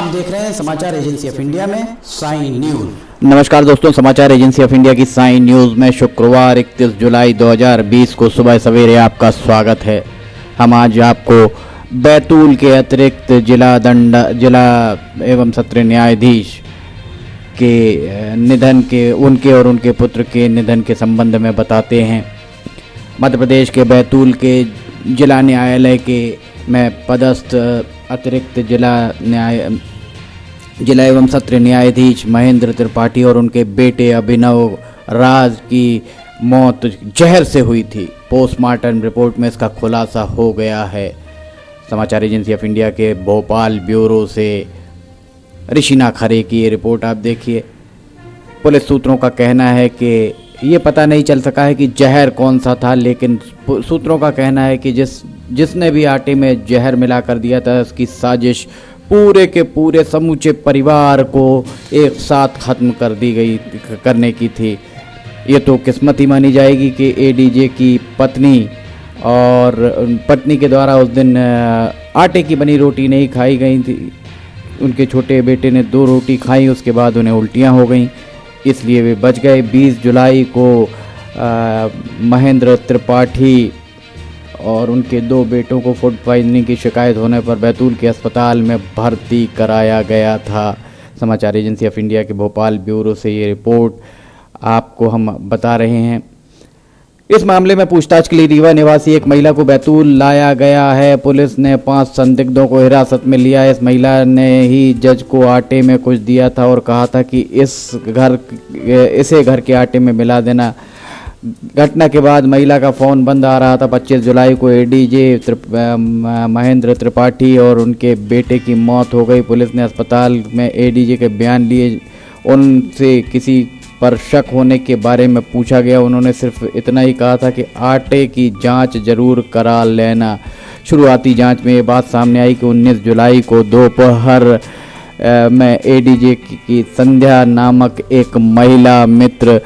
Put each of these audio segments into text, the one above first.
आप देख रहे हैं समाचार एजेंसी ऑफ इंडिया में साइन न्यूज। नमस्कार दोस्तों, समाचार एजेंसी ऑफ इंडिया की साइन न्यूज में शुक्रवार 31 जुलाई 2020 को सुबह सवेरे आपका स्वागत है। हम आज आपको बैतूल के अतिरिक्त जिला एवं सत्र न्यायाधीश के निधन के उनके पुत्र के निधन के संबंध में बताते हैं। मध्य प्रदेश के बैतूल के जिला न्यायालय के में पदस्थ अतिरिक्त जिला एवं सत्र न्यायाधीश महेंद्र त्रिपाठी और उनके बेटे अभिनव राज की मौत जहर से हुई थी। पोस्टमार्टम रिपोर्ट में इसका खुलासा हो गया है। समाचार एजेंसी ऑफ इंडिया के भोपाल ब्यूरो से ऋषिना खरे की ये रिपोर्ट आप देखिए। पुलिस सूत्रों का कहना है कि ये पता नहीं चल सका है कि जहर कौन सा था, लेकिन सूत्रों का कहना है कि जिसने भी आटे में जहर मिला कर दिया था, उसकी साजिश पूरे के पूरे समूचे परिवार को एक साथ ख़त्म करने की थी। ये तो किस्मत ही मानी जाएगी कि एडीजे की पत्नी के द्वारा उस दिन आटे की बनी रोटी नहीं खाई गई थी। उनके छोटे बेटे ने 2 रोटी खाई, उसके बाद उन्हें उल्टियाँ हो गईं, इसलिए वे बच गए। 20 जुलाई को महेंद्र त्रिपाठी और उनके 2 बेटों को फूड पॉइजनिंग की शिकायत होने पर बैतूल के अस्पताल में भर्ती कराया गया था। समाचार एजेंसी ऑफ इंडिया के भोपाल ब्यूरो से ये रिपोर्ट आपको हम बता रहे हैं। इस मामले में पूछताछ के लिए रीवा निवासी एक महिला को बैतूल लाया गया है। पुलिस ने 5 संदिग्धों को हिरासत में लिया। इस महिला ने ही जज को आटे में कुछ दिया था और कहा था कि इसे घर के आटे में मिला देना। घटना के बाद महिला का फ़ोन बंद आ रहा था। 25 जुलाई को एडीजे महेंद्र त्रिपाठी और उनके बेटे की मौत हो गई। पुलिस ने अस्पताल में एडीजे के बयान लिए। उनसे किसी पर शक होने के बारे में पूछा गया। उन्होंने सिर्फ इतना ही कहा था कि आटे की जांच जरूर करा लेना। शुरुआती जांच में ये बात सामने आई कि 19 जुलाई को दोपहर में एडीजे की संध्या नामक एक महिला मित्र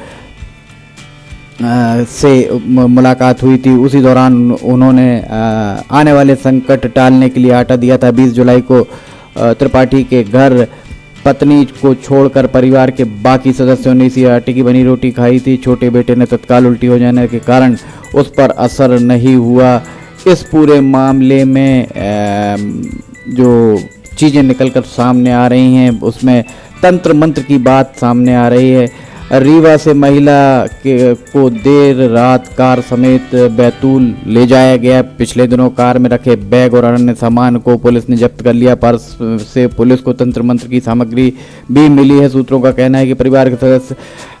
से मुलाकात हुई थी। उसी दौरान उन्होंने आने वाले संकट टालने के लिए आटा दिया था। 20 जुलाई को त्रिपाठी के घर पत्नी को छोड़कर परिवार के बाकी सदस्यों ने इसी आटे की बनी रोटी खाई थी। छोटे बेटे ने तत्काल उल्टी हो जाने के कारण उस पर असर नहीं हुआ। इस पूरे मामले में जो चीज़ें निकलकर सामने आ रही हैं, उसमें तंत्र मंत्र की बात सामने आ रही है। रीवा से महिला को देर रात कार समेत बैतूल ले जाया गया। पिछले दिनों कार में रखे बैग और अन्य सामान को पुलिस ने जब्त कर लिया। पर्स से पुलिस को तंत्र मंत्र की सामग्री भी मिली है। सूत्रों का कहना है कि परिवार के सदस्य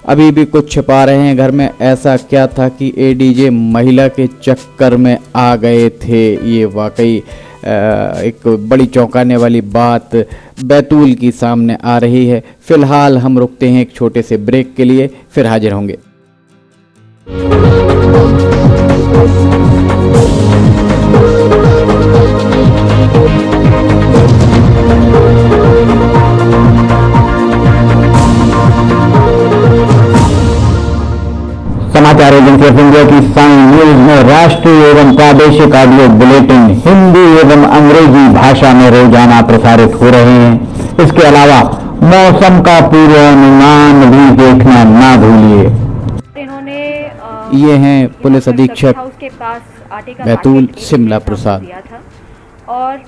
अभी भी कुछ छिपा रहे हैं। घर में ऐसा क्या था कि एडीजे महिला के चक्कर में आ गए थे। ये वाकई एक बड़ी चौंकाने वाली बात बैतूल की सामने आ रही है। फिलहाल हम रुकते हैं एक छोटे से ब्रेक के लिए, फिर हाजिर होंगे। समाचार एजेंसी ऑफ इंडिया की साइन न्यूज में राष्ट्रीय एवं प्रादेशिक ऑडियो बुलेटिन हिंदी एवं अंग्रेजी भाषा में रोजाना प्रसारित हो रहे हैं। इसके अलावा मौसम का पूर्वानुमान भी देखना ना भूलिए। ये हैं पुलिस अधीक्षक बैतूल शिमला प्रसाद और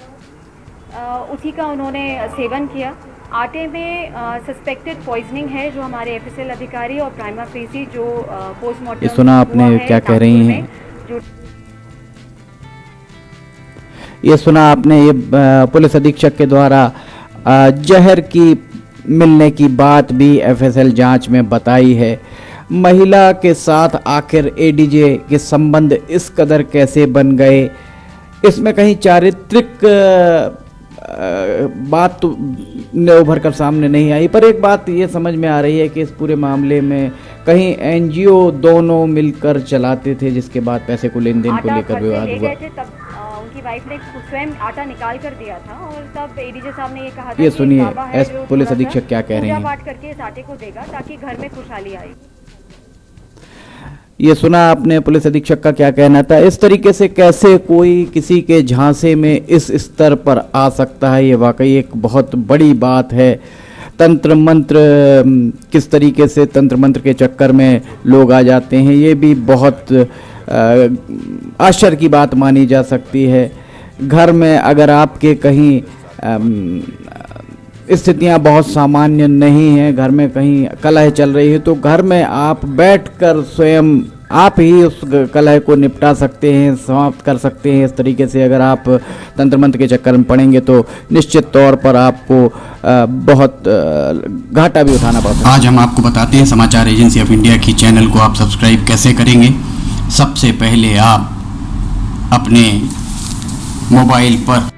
उसी का उन्होंने सेवन किया। आटे में सस्पेक्टेड पॉइजनिंग है, जो हमारे एफएसएल अधिकारी और प्राइमा फेसी जो पोस्टमार्टम ये सुना आपने क्या कह रही हैं? ये सुना आपने, ये पुलिस अधीक्षक के द्वारा जहर की मिलने की बात भी एफएसएल जांच में बताई है। महिला के साथ आखिर एडीजे के संबंध इस कदर कैसे बन गए, इसमें कहीं चारित्रिक बात तो उभर कर सामने नहीं आई। पर एक बात ये समझ में आ रही है कि इस पूरे मामले में कहीं एनजीओ दोनों मिलकर चलाते थे, जिसके बाद पैसे को लेन देन को लेकर विवाद हुआ। उनकी वाइफ ने स्वयं आटा निकाल कर दिया था और तब एडीजे साहब ने ये कहा था ये सुनिए पुलिस अधीक्षक क्या कह रहे हैं। बात करके इस आटे को देगा ताकि घर में खुशहाली आए। ये सुना आपने पुलिस अधीक्षक का क्या कहना था। इस तरीके से कैसे कोई किसी के झांसे में इस स्तर पर आ सकता है, ये वाकई एक बहुत बड़ी बात है। तंत्र मंत्र, किस तरीके से तंत्र मंत्र के चक्कर में लोग आ जाते हैं, ये भी बहुत आश्चर्य की बात मानी जा सकती है। घर में अगर आपके कहीं स्थितियां बहुत सामान्य नहीं हैं, घर में कहीं कलह चल रही है, तो घर में आप बैठकर स्वयं आप ही उस कलह को निपटा सकते हैं, समाप्त कर सकते हैं। इस तरीके से अगर आप तंत्र मंत्र के चक्कर में पड़ेंगे तो निश्चित तौर पर आपको बहुत घाटा भी उठाना पड़ सकता है। आज हम आपको बताते हैं समाचार एजेंसी ऑफ इंडिया की चैनल को आप सब्सक्राइब कैसे करेंगे। सबसे पहले आप अपने मोबाइल पर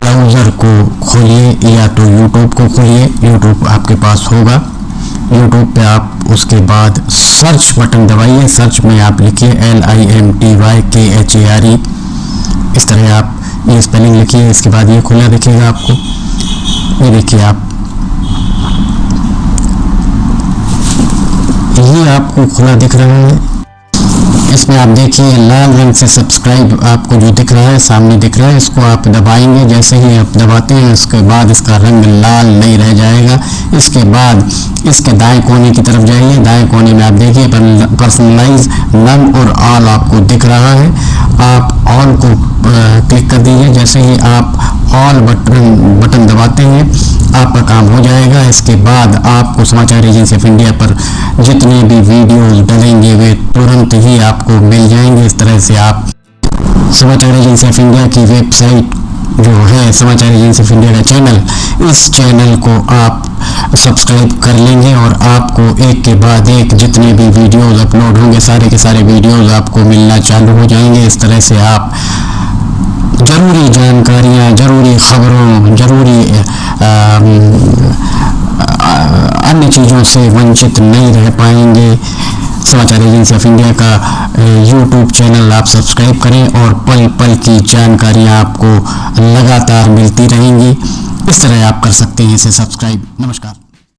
ब्राउज़र को खोलिए या तो यूट्यूब को खोलिए, यूट्यूब आपके पास होगा। यूट्यूब पे आप उसके बाद सर्च बटन दबाइए, सर्च में आप लिखिए LIMTYKHARE, इस तरह आप ये स्पेलिंग लिखिए। इसके बाद ये खुला दिखेगा आपको, ये देखिए आप, ये आपको खुला दिख रहा है। इसमें आप देखिए लाल रंग से सब्सक्राइब आपको जो दिख रहा है, सामने दिख रहा है, इसको आप दबाएंगे। जैसे ही आप दबाते हैं उसके बाद इसका रंग लाल नहीं रह जाएगा। इसके बाद इसके दाएं कोने की तरफ जाइए, दाएं कोने में आप देखिए पर्सनलाइज, नन और ऑल आपको दिख रहा है। आप ऑल को क्लिक कर दीजिए। जैसे ही आप ऑल बटन दबाते हैं आपका काम हो जाएगा। इसके बाद आपको समाचार एजेंसी ऑफ इंडिया पर जितने भी वीडियोस डलेंगे वे तुरंत ही आपको मिल जाएंगे। इस तरह से आप समाचार एजेंसी ऑफ इंडिया की वेबसाइट जो है समाचार एजेंसी ऑफ इंडिया का चैनल, इस चैनल को आप सब्सक्राइब कर लेंगे और आपको एक के बाद एक जितने भी वीडियोस अपलोड होंगे सारे के सारे वीडियोस आपको मिलना चालू हो जाएंगे। इस तरह से आप ज़रूरी जानकारियाँ, ज़रूरी खबरों, ज़रूरी अन्य चीज़ों से वंचित नहीं रह पाएंगे। समाचार एजेंसी ऑफ इंडिया का यूट्यूब चैनल आप सब्सक्राइब करें और पल पल की जानकारियाँ आपको लगातार मिलती रहेंगी। इस तरह आप कर सकते हैं इसे सब्सक्राइब। नमस्कार।